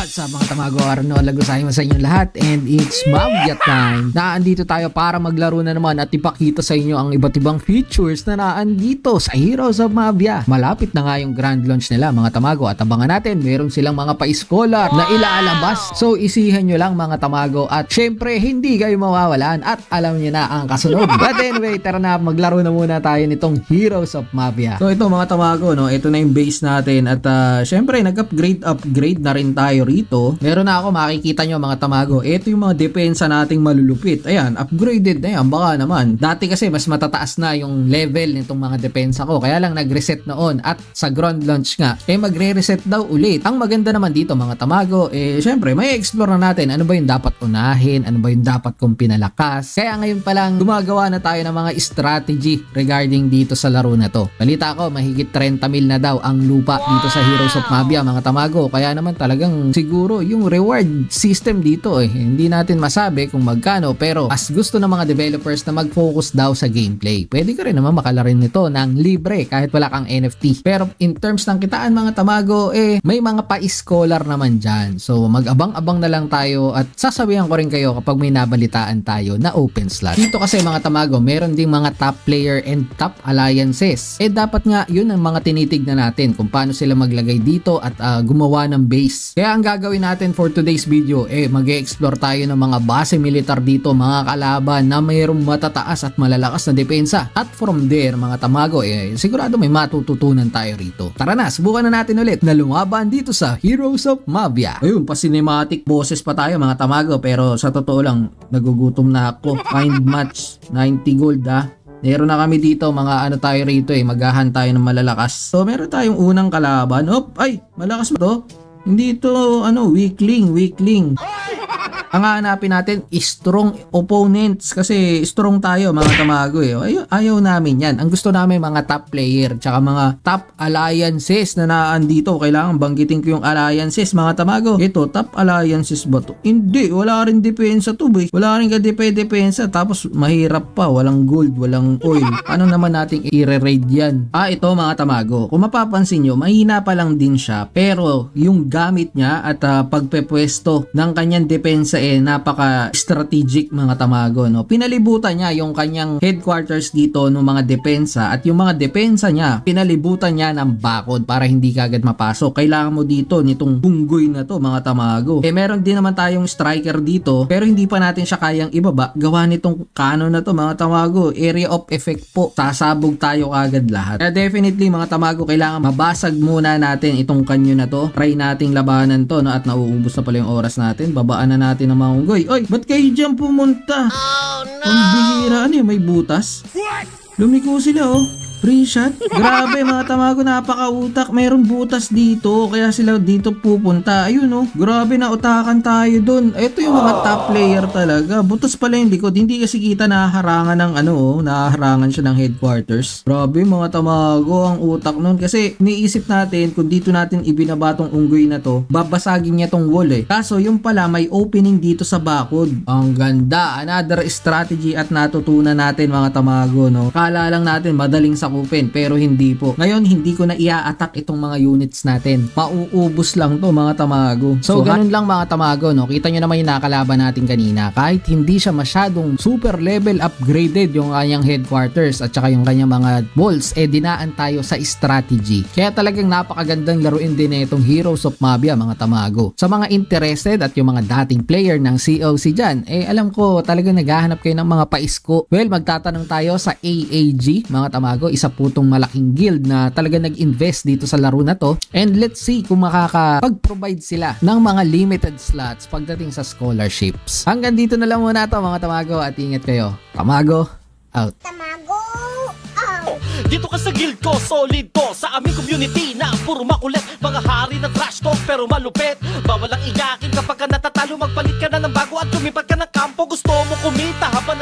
What's up mga tamago? Arno, lagosay mo sa inyong lahat and it's Mavia time. Naandito tayo para maglaro na naman at ipakita sa inyo ang iba't ibang features na naandito sa Heroes of Mavia. Malapit na nga yung grand launch nila mga tamago at abangan natin meron silang mga pa-scholar na ilalabas. So isihan nyo lang mga tamago at syempre hindi kayo mawawalan at alam nyo na ang kasunod. But anyway, tara na maglaro na muna tayo nitong Heroes of Mavia. So ito mga tamago, no, ito na yung base natin at syempre nag-upgrade na rin tayo rito. Meron na ako makikita nyo mga tamago. Ito yung mga depensa nating malulupit. Ayan, upgraded na yan. Baka naman. Dati kasi mas matataas na yung level nitong mga depensa ko. Kaya lang nag-reset noon at sa ground launch nga, magre-reset daw ulit. Ang maganda naman dito mga tamago, syempre may explore na natin. Ano ba yung dapat unahin? Ano ba yung dapat kong pinalakas? Kaya ngayon pa lang gumagawa na tayo ng mga strategy regarding dito sa laro na to. Balita ko, mahigit 30 mil na daw ang lupa dito sa Heroes of Mavia mga tamago. Kaya naman talagang siguro yung reward system dito hindi natin masabi kung magkano, pero mas gusto ng mga developers na mag-focus daw sa gameplay. Pwede ka rin naman makalarin nito ng libre kahit wala kang NFT. Pero in terms ng kitaan mga tamago, may mga pa-scholar naman dyan. So mag-abang-abang na lang tayo at sasabihan ko rin kayo kapag may nabalitaan tayo na open slot. Dito kasi mga tamago, meron ding mga top player and top alliances. Dapat nga yun ang mga tinitignan natin kung paano sila maglagay dito at gumawa ng base. Kaya ang gagawin natin for today's video, mag-e-explore tayo ng mga base militar dito, mga kalaban na mayroong matataas at malalakas na depensa. At from there, mga tamago, sigurado may matututunan tayo rito. Tara na, subukan na natin ulit na lumaban dito sa Heroes of Mavia. Ayun, pa-cinematic bosses pa tayo mga tamago, pero sa totoo lang, nagugutom na ako. Find match, 90 gold Meron na kami dito, mga ano tayo rito maghahan tayo ng malalakas. So meron tayong unang kalaban. Ay, malakas ba to? Hindi ito, weakling. Ang hahanapin natin is strong opponents kasi strong tayo mga tamago ayaw namin yan. Ang gusto namin mga top player tsaka mga top alliances na naandito. Kailangan banggitin ko yung alliances mga tamago. Ito, top alliances ba to? Hindi, wala rin depensa to wala rin depensa tapos mahirap pa, walang gold, walang oil. Ano naman nating i-raid yan? Ito mga tamago, kung mapapansin nyo, mahina pa lang din siya pero yung gamit niya at pagpepwesto ng kanyang depensa napaka-strategic mga tamago, no? Pinalibutan niya yung kanyang headquarters dito ng mga depensa at yung mga depensa niya, pinalibutan niya ng bakod para hindi kagad mapasok. Kailangan mo dito nitong bunggoy na to mga tamago. Meron din naman tayong striker dito pero hindi pa natin siya kayang ibaba. Gawa nitong cannon na to mga tamago. Area of effect po. Sasabog tayo kagad lahat. Kaya definitely mga tamago, kailangan mabasag muna natin itong kanyo na to. Try nating labanan to, no? At nauubos na pala yung oras natin. Babaan na natin ng mga unggoy. Oy, ba't kayo dyan pumunta? Oh no! Ang bihira, may butas? What? Lumiko sila free shot? Grabe mga tamago, napaka-utak. Mayroong butas dito, kaya sila dito pupunta. Ayun grabe na utakan tayo dun. Ito yung mga top player talaga. Butas pala yung likod. Hindi kasi kita naharangan ng naharangan siya ng headquarters. Grabe mga tamago, ang utak nun. Kasi iniisip natin, kung dito natin ibinaba tong unggoy na to, babasagin niya tong wall Kaso yung pala may opening dito sa bakod. Ang ganda. Another strategy at natutunan natin mga tamago, no? Kala lang natin madaling sakupin pero hindi po. Ngayon hindi ko na i-attack itong mga units natin. Mauubos lang to mga tamago. So ganun lang mga tamago, no? Kita nyo naman yung nakalaban natin kanina. Kahit hindi siya masyadong super level upgraded yung kanyang headquarters at saka yung kanyang mga walls, dinaan tayo sa strategy. Kaya talagang napakagandang laruin din itong Heroes of Mavia mga tamago. Sa mga interested at yung mga dating player ng COC dyan, alam ko talagang naghahanap kayo ng mga paisko. Well, magtatanong tayo sa AAG mga tamago. Isa po tong malaking guild na talaga nag-invest dito sa laro na to. And let's see kung makakapag-provide sila ng mga limited slots pagdating sa scholarships. Hanggang dito na lang muna to mga tamago at ingat kayo. Tamago out. Tamago out. Dito ka sa guild ko, solid to. Sa aming community na puro makulit. Mga hari na trash talk pero malupit. Bawal ang iyakin kapag ka natatalo. Magpalit ka na ng bago at lumipat ka ng kampo. Gusto mo kumita habang